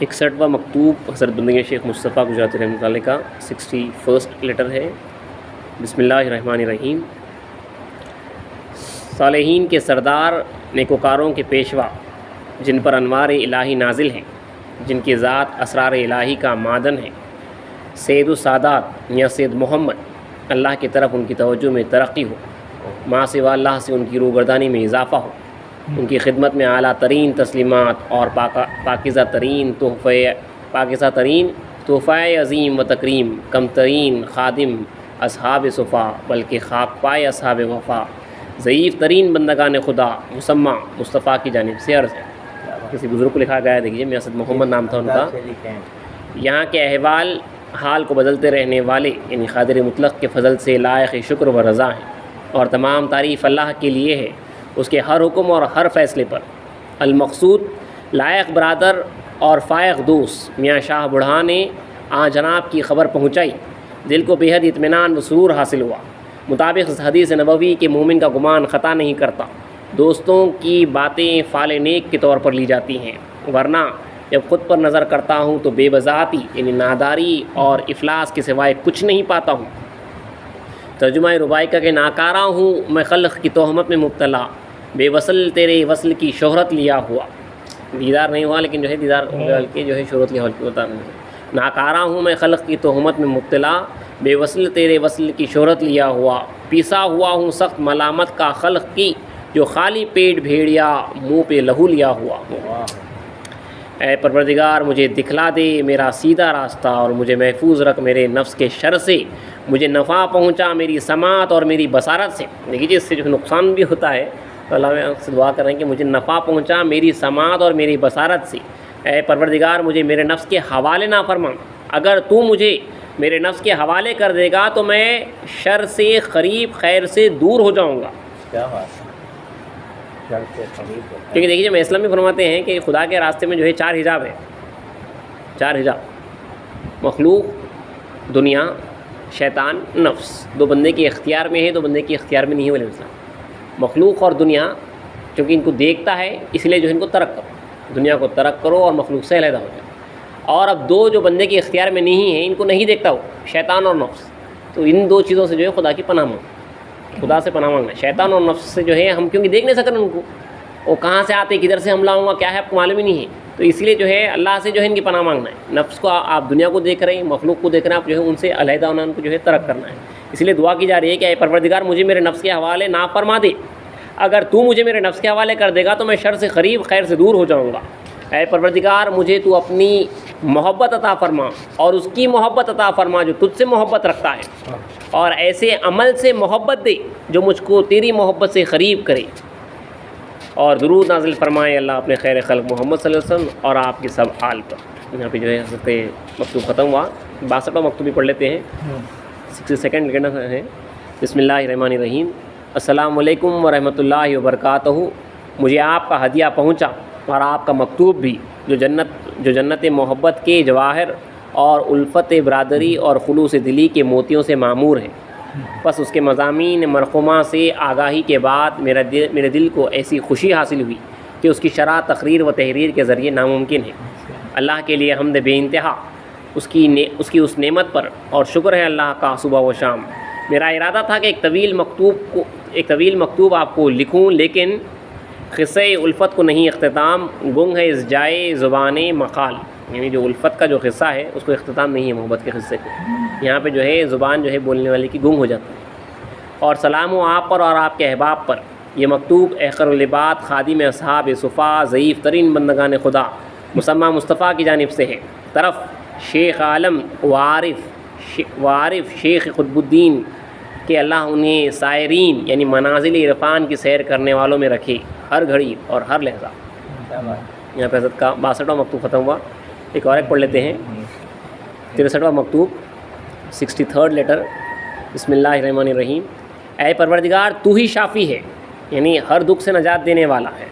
61واں مکتوب حضرت بندگی شیخ مصطفیٰ گجراتی رحمۃ اللہ کا 61 لیٹر ہے۔ بسم اللہ الرحمن الرحیم۔ صالحین کے سردار، نیکوکاروں کے پیشوا، جن پر انوار الہی نازل ہیں، جن کی ذات اسرار الہی کا معدن ہے، سید السادات یا سید محمد، اللہ کی طرف ان کی توجہ میں ترقی ہو، ما سوا اللہ سے ان کی روگردانی میں اضافہ ہو، ان کی خدمت میں اعلیٰ ترین تسلیمات اور پاکیزہ ترین تحفہ عظیم و تکریم، کم ترین خادم اصحاب صفا بلکہ خاک پائے اصحاب وفا، ضعیف ترین بندگان خدا مسمع مصطفیٰ کی جانب سے عرض ہے۔ کسی بزرگ کو لکھا گیا، دیکھیے میاں سید محمد نام تھا ان کا۔ یہاں کے احوال حال کو بدلتے رہنے والے یعنی قادر مطلق کے فضل سے لائق شکر و رضا ہیں، اور تمام تعریف اللہ کے لیے ہے، اس کے ہر حکم اور ہر فیصلے پر۔ المقصود لائق برادر اور فائق دوست میاں شاہ بڑھا نے جناب کی خبر پہنچائی، دل کو بے حد اطمینان و سرور حاصل ہوا۔ مطابق اس حدیث نبوی کے مومن کا گمان خطا نہیں کرتا، دوستوں کی باتیں فعل نیک کے طور پر لی جاتی ہیں، ورنہ جب خود پر نظر کرتا ہوں تو بے بذاتی یعنی ناداری اور افلاس کے سوائے کچھ نہیں پاتا ہوں۔ ترجمہ رباعی کا کہ ناکارہ ہوں میں خلق کی تہمت میں مبتلا، بے وصل تیرے وصل کی شہرت لیا ہوا، دیدار نہیں ہوا لیکن جو ہے دیدار کے جو ہے شہرت لیا ہوتا ہے۔ ناکارہ ہوں میں خلق کی تہمت میں مبتلا، بے وصل تیرے وصل کی شہرت لیا ہوا، پیسا ہوا ہوں سخت ملامت کا خلق کی، جو خالی پیٹ بھیڑیا منہ پہ لہو لیا ہوا۔ اے پروردگار مجھے دکھلا دے میرا سیدھا راستہ، اور مجھے محفوظ رکھ میرے نفس کے شر سے، مجھے نفع پہنچا میری سماعت اور میری بصارت سے۔ دیکھیے اس سے جو نقصان بھی ہوتا ہے تو اللہ سے دعا کریں کہ مجھے نفع پہنچا میری سماعت اور میری بصارت سے۔ اے پروردگار مجھے میرے نفس کے حوالے نہ فرما، اگر تو مجھے میرے نفس کے حوالے کر دے گا تو میں شر سے قریب خیر سے دور ہو جاؤں گا۔ کیونکہ دیکھیے جب اسلام میں فرماتے ہیں کہ خدا کے راستے میں جو ہے 4 حجاب ہے، 4 حجاب، مخلوق، دنیا، شیطان، نفس، 2 بندے کے اختیار میں ہے، 2 بندے کے اختیار میں نہیں ہے۔ ولی اسلام مخلوق اور دنیا چونکہ ان کو دیکھتا ہے اس لیے جو ان کو ترک کرو، دنیا کو ترک کرو اور مخلوق سے علیحدہ ہو جائے۔ اور اب 2 جو بندے کے اختیار میں نہیں ہیں، ان کو نہیں دیکھتا ہو، شیطان اور نفس، تو ان 2 چیزوں سے جو ہے خدا کی پناہ مانگو، خدا سے پناہ مانگنا۔ شیطان اور نفس سے جو ہے ہم کیونکہ دیکھ نہیں سکتے ان کو، وہ کہاں سے آتے، کدھر سے حملہ ہوا، کیا ہے آپ کو معلوم ہی نہیں ہے، تو اس لیے جو ہے اللہ سے جو ہے ان کی پناہ مانگنا ہے۔ نفس کو آپ دنیا کو دیکھ رہے ہیں، مخلوق کو دیکھ رہے ہیں، آپ جو ہے ان سے علیحدہ ہونا، ان کو جو ہے ترک کرنا ہے۔ اس لیے دعا کی جا رہی ہے کہ اے پروردگار مجھے میرے نفس کے حوالے نہ فرما دے، اگر تو مجھے میرے نفس کے حوالے کر دے گا تو میں شر سے قریب خیر سے دور ہو جاؤں گا۔ اے پروردگار مجھے تو اپنی محبت عطا فرما اور اس کی محبت عطا فرما جو تجھ سے محبت رکھتا ہے، اور ایسے عمل سے محبت دے جو مجھ کو تیری محبت سے قریب کرے، اور درود نازل فرمائے اللہ اپنے خیر خلق محمد صلی اللہ علیہ وسلم اور آپ کے سب آل پر۔ یہاں پہ جو ہے حضرت مکتوب ختم ہوا، 62واں مکتوب بھی پڑھ لیتے ہیں، 62 لیٹر ہے۔ بسم اللہ الرحمن الرحیم۔ السلام علیکم ورحمۃ اللہ وبرکاتہ۔ مجھے آپ کا ہدیہ پہنچا اور آپ کا مکتوب بھی، جو جنت محبت کے جواہر اور الفت برادری اور خلوص دلی کے موتیوں سے معمور ہے۔ بس اس کے مضامین مرحومہ سے آگاہی کے بعد میرے دل کو ایسی خوشی حاصل ہوئی کہ اس کی شرح تقریر و تحریر کے ذریعے ناممکن ہے۔ اللہ کے لیے حمد بے انتہا اس کی اس نعمت پر، اور شکر ہے اللہ کا صبح و شام۔ میرا ارادہ تھا کہ ایک طویل مکتوب آپ کو لکھوں، لیکن قصہ الفت کو نہیں اختتام، گنگ ہے اس جائے زبان مقال، یعنی جو الفت کا جو قصہ ہے اس کو اختتام نہیں ہے، محبت کے قصے کو یہاں پہ جو ہے زبان جو ہے بولنے والے کی گنگ ہو جاتی ہے۔ اور سلام ہو آپ پر اور آپ کے احباب پر۔ یہ مکتوب اخر العباد خادم اصحاب صفا ضعیف ترین بندگان خدا مسمع مصطفیٰ کی جانب سے ہے، طرف شیخ عالم وعارف شیخ قطب الدین کہ اللہ انہیں سائرین یعنی منازل عرفان کی سیر کرنے والوں میں رکھے ہر گھڑی اور ہر لحظہ۔ یہاں پہ حضرت کا 62واں مکتوب ختم ہوا۔ ایک اور ایک پڑھ لیتے ہیں، 63واں مکتوب، 63rd لیٹر۔ بسم اللہ الرحمن الرحیم۔ اے پروردگار تو ہی شافی ہے، یعنی ہر دکھ سے نجات دینے والا ہے۔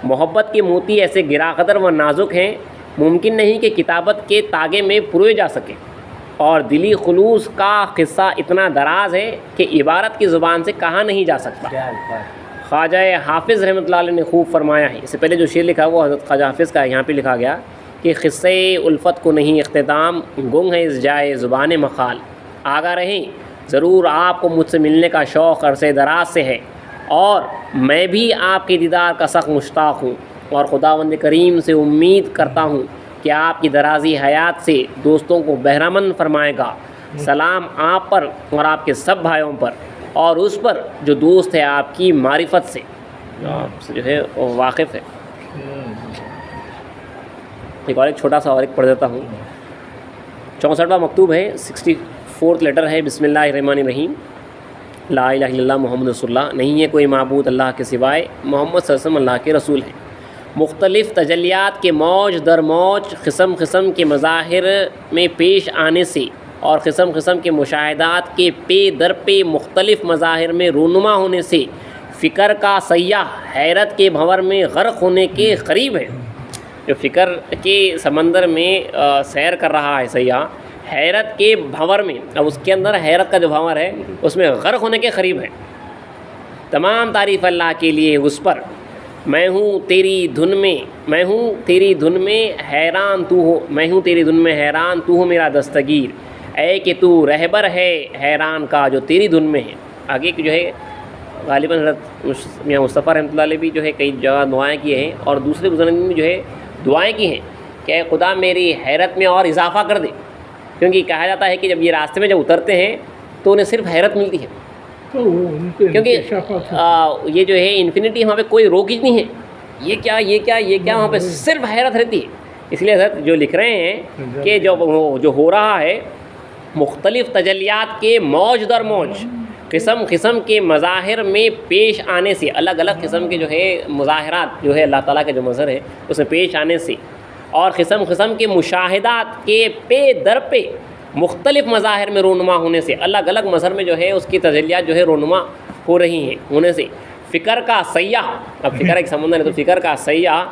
محبت کے موتی ایسے گرا قدر و نازک ہیں، ممکن نہیں کہ کتابت کے تاگے میں پروئے جا سکے، اور دلی خلوص کا قصہ اتنا دراز ہے کہ عبارت کی زبان سے کہا نہیں جا سکتا۔ خواجہ حافظ رحمۃ اللہ علیہ نے خوب فرمایا ہے، اس سے پہلے جو شعر لکھا وہ حضرت خواجہ حافظ کا ہے، یہاں پہ لکھا گیا کہ کہ قصے الفت کو نہیں اختتام، گنگ ہے اس جائے زبان مخال۔ آگاہ رہیں ضرور آپ کو مجھ سے ملنے کا شوق عرصے دراز سے ہے، اور میں بھی آپ کے دیدار کا سخت مشتاق ہوں، اور خداوند کریم سے امید کرتا ہوں کہ آپ کی درازی حیات سے دوستوں کو بہرامند فرمائے گا۔ سلام آپ پر اور آپ کے سب بھائیوں پر، اور اس پر جو دوست ہے آپ کی معرفت سے، جو آپ سے جو ہے واقف ہے۔ ایک اور ایک چھوٹا سا اور ایک پڑھ دیتا ہوں۔ 64واں مکتوب ہے، 64 لیٹر ہے۔ بسم اللہ الرحمن الرحیم۔ لا الہ الا اللہ محمد رسول اللہ، نہیں ہے کوئی معبود اللہ کے سوائے، محمد صلی اللہ علیہ وسلم اللہ کے رسول ہیں۔ مختلف تجلیات کے موج در موج قسم قسم کے مظاہر میں پیش آنے سے، اور قسم قسم کے مشاہدات کے پے در پہ مختلف مظاہر میں رونما ہونے سے، فکر کا سیاح حیرت کے بھنور میں غرق ہونے کے قریب ہے۔ جو فکر کے سمندر میں سیر کر رہا ہے سیاح، حیرت کے بھنور میں، اب اس کے اندر حیرت کا جو بھنور ہے اس میں غرق ہونے کے قریب ہے۔ تمام تعریف اللہ کے لیے اس پر، میں ہوں تیری دھن میں حیران تو ہو، میں ہوں تیری دھن میں حیران تو ہو میرا دستگیر، اے کہ تو رہبر ہے حیران کا جو تیری دھن میں ہے۔ آگے جو ہے غالباً حضرت میاں مصطفیٰ رحمۃ اللہ علیہ بھی جو ہے کئی جگہ دعائیں کی ہیں، اور دوسرے بزرگوں نے جو ہے دعائیں کی ہیں کہ اے خدا میری حیرت میں اور اضافہ کر دے، کیونکہ کہا جاتا ہے کہ جب یہ راستے میں جب اترتے ہیں تو انہیں صرف حیرت ملتی ہے، کیونکہ یہ جو ہے انفینٹی وہاں پہ کوئی روک ہی نہیں ہے، یہ کیا وہاں پہ صرف حیرت رہتی ہے۔ اس لیے حضرت جو لکھ رہے ہیں کہ جو ہو رہا ہے، مختلف تجلیات کے موج در موج قسم قسم کے مظاہر میں پیش آنے سے، الگ الگ قسم کے جو ہے مظاہرات جو ہے اللہ تعالیٰ کے جو مظہر ہے اس میں پیش آنے سے، اور قسم قسم کے مشاہدات کے پے در پہ مختلف مظاہر میں رونما ہونے سے، الگ الگ مظہر میں جو ہے اس کی تجلیات جو ہے رونما ہو رہی ہیں ہونے سے، فکر کا سیاح، اب فکر ایک سمندر ہے تو فکر کا سیاح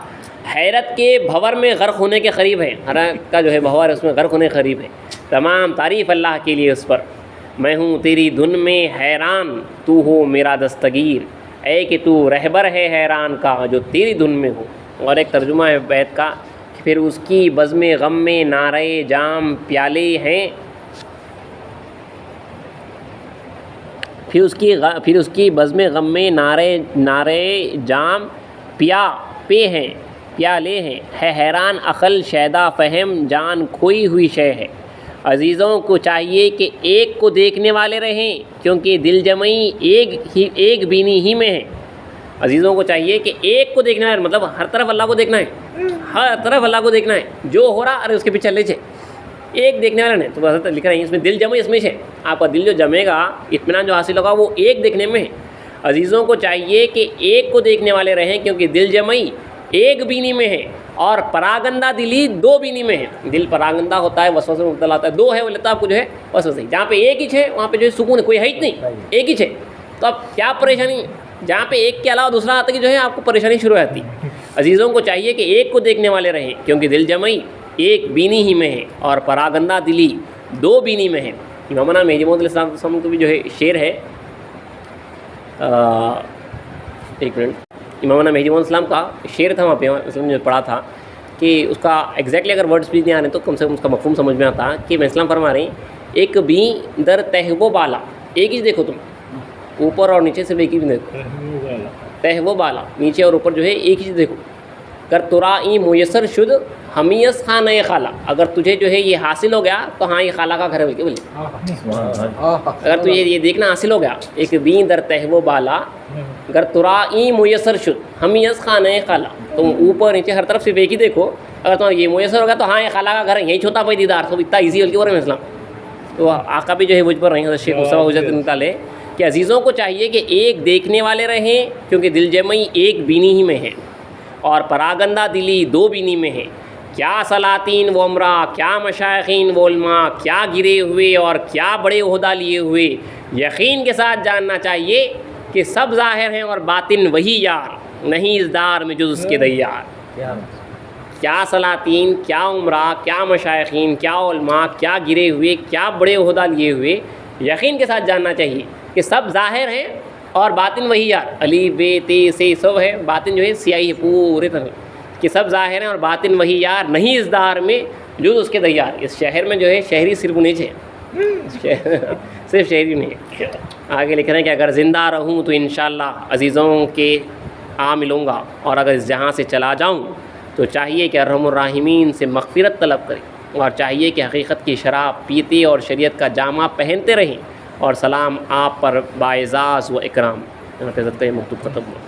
حیرت کے بھنور میں غرق ہونے کے قریب ہے، حیرت کا جو ہے بھنور ہے اس میں غرق ہونے کے قریب ہے۔ تمام تعریف اللہ کے لیے اس پر، میں ہوں تیری دھن میں حیران تو ہو میرا دستگیر، اے کہ تو رہبر ہے حیران کا جو تیری دھن میں ہو۔ اور ایک ترجمہ ہے بیت کا، پھر اس کی بزم غم میں نعرے جام پیالے ہیں، پھر اس کی بزم غم میں نعرے جام پیالے ہیں، ہے حیران عقل شیدا فہم جان کھوئی ہوئی شے ہے۔ عزیزوں کو چاہیے کہ ایک کو دیکھنے والے رہیں، کیونکہ دل جمعی ایک بینی ہی میں ہے۔ عزیزوں کو چاہیے کہ ایک کو دیکھنا ہے، مطلب ہر طرف اللہ کو دیکھنا ہے، ہر طرف اللہ کو دیکھنا ہے، جو ہو رہا ارے اس کے پیچھے چلے جائے، ایک دیکھنے والا نہیں۔ تو حضرت لکھ رہے ہیں اس میں دل جمعی اس میں ہے، آپ کا دل جو جمے گا، اطمینان جو حاصل ہوگا وہ ایک دیکھنے میں ہے۔ عزیزوں کو چاہیے کہ ایک کو دیکھنے والے رہیں، کیونکہ دل جمعی ایک بینی میں ہے، اور پراگندہ دلی دو بینی میں ہے۔ دل پراگندہ ہوتا ہے، وسوسے میں مبتلا ہوتا ہے، دو ہے وہ لیتا ہے آپ کو جو ہے وسوسے، جہاں پہ ایک ہی ہے وہاں پہ جو ہے سکون ہے، کوئی ہے ہی نہیں، ایک ہی ہے، تو اب کیا پریشانی، جہاں پہ ایک کے علاوہ دوسرا آتا ہے کہ جو ہے آپ کو پریشانی شروع ہو جاتی ہے۔ عزیزوں کو چاہیے کہ ایک کو دیکھنے والے رہیں، کیونکہ دل جمعی ایک بینی ہی میں ہے، اور پراگندہ دلی دو بینی میں ہے۔ امامنا مہدی موعود علیہ السلام کو بھی جو ہے شعر ہے، ایک منٹ، امامنا مہدی موعود السلام کا شعر تھا، وہاں پہ جو پڑھا تھا کہ اس کا ایگزیکٹلی اگر ورڈز بھی نہیں آ رہے تو کم سے کم اس کا مفہوم سمجھ میں آتا کہ میں اسلام فرما رہے ہیں، ایک بھی در تہ و بالا، ایک ہی دیکھو تم، اوپر اور نیچے سے ایک ہی دیکھو، تہ و بالا نیچے اور اوپر جو ہے ایک ہی دیکھو، گر ترائی میسر شد ہمیس خانہ خالہ، اگر تجھے جو ہے یہ حاصل ہو گیا تو ہاں یہ خالہ کا گھر ہے، بولے اگر تجھے یہ دیکھنا حاصل ہو گیا، ایک بین در تہ و بالا گر ترائی میسر شد ہمیس خانہ خالہ، تم اوپر نیچے ہر طرف صرف ایک ہی دیکھو، اگر تمہیں یہ میسر ہو گیا تو ہاں یہ خالہ کا گھر ہے، یہی چھوٹا بھائی دیدار، تو اتنا ایزی ہو کے اسلام۔ تو آقا بھی جو ہے مجھ پر رہے ہیں شیخ مصطفیٰ حجت نکالے کہ عزیزوں کو چاہیے کہ ایک دیکھنے والے رہیں، کیونکہ دل جمعی ایک بینی ہی میں ہے، اور پراگندہ دلی دو بینی میں ہے۔ کیا سلاطین و امرا، کیا مشائخین و علماء، کیا گرے ہوئے اور کیا بڑے عہدہ لیے ہوئے، یقین کے ساتھ جاننا چاہیے کہ سب ظاہر ہیں اور باطن وہی یار، نہیں اس دار میں جز اس کے دیار۔ کیا سلاطین، کیا عمرا، کیا مشائخین، کیا علماء، کیا گرے ہوئے، کیا بڑے عہدہ لیے ہوئے، یقین کے ساتھ جاننا چاہیے کہ سب ظاہر ہیں اور باطن وہی یار، علی بے تے سے سب ہے، باطن جو ہے سیاہی ہے پورے طرح۔ کہ سب ظاہر ہیں اور باطن وہی یار، نہیں اس دار میں جو اس کے دیار. اس شہر میں جو ہے شہری صرف انہیں سے صرف شہری نہیں. آگے لکھ رہے ہیں کہ اگر زندہ رہوں تو انشاءاللہ عزیزوں کے آ ملوں گا، اور اگر اس جہاں سے چلا جاؤں تو چاہیے کہ ارحم الراحمین سے مغفرت طلب کریں، اور چاہیے کہ حقیقت کی شراب پیتے اور شریعت کا جامہ پہنتے رہیں، اور سلام آپ پر باعزاز و اکرام. یہاں پہ حضرت کا یہ مکتوب ختم ہوا.